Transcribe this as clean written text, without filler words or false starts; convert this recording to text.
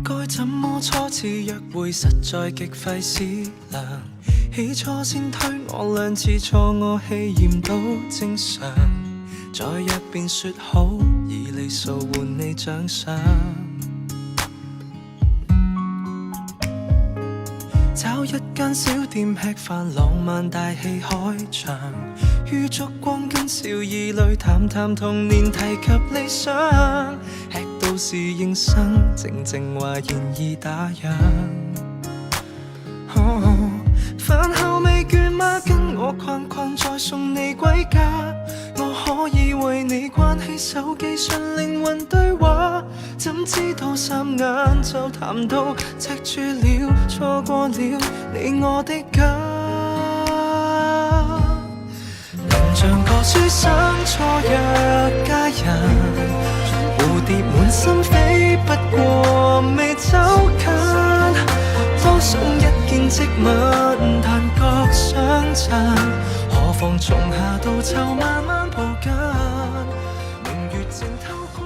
該怎麼初次約會實在極費思量，起初先推我兩次錯，我氣焰都正常，再約便說好以里數換你獎賞，找一間小店吃飯，浪漫大戲開場，於燭光跟笑意裏談談童年，提及理想，吃到侍應生靜靜話言已打烊。飯後未倦嗎？跟我逛逛再送你歸家，我可以為你關起手機純靈魂對話，怎知道霎眼就談到赤柱了，錯過了你我的家。能像個書生錯約佳人，蝴蝶滿心飛，不過未走近，多想一見即吻，但覺相襯，何妨從夏到秋慢慢抱緊，明月正偷窺。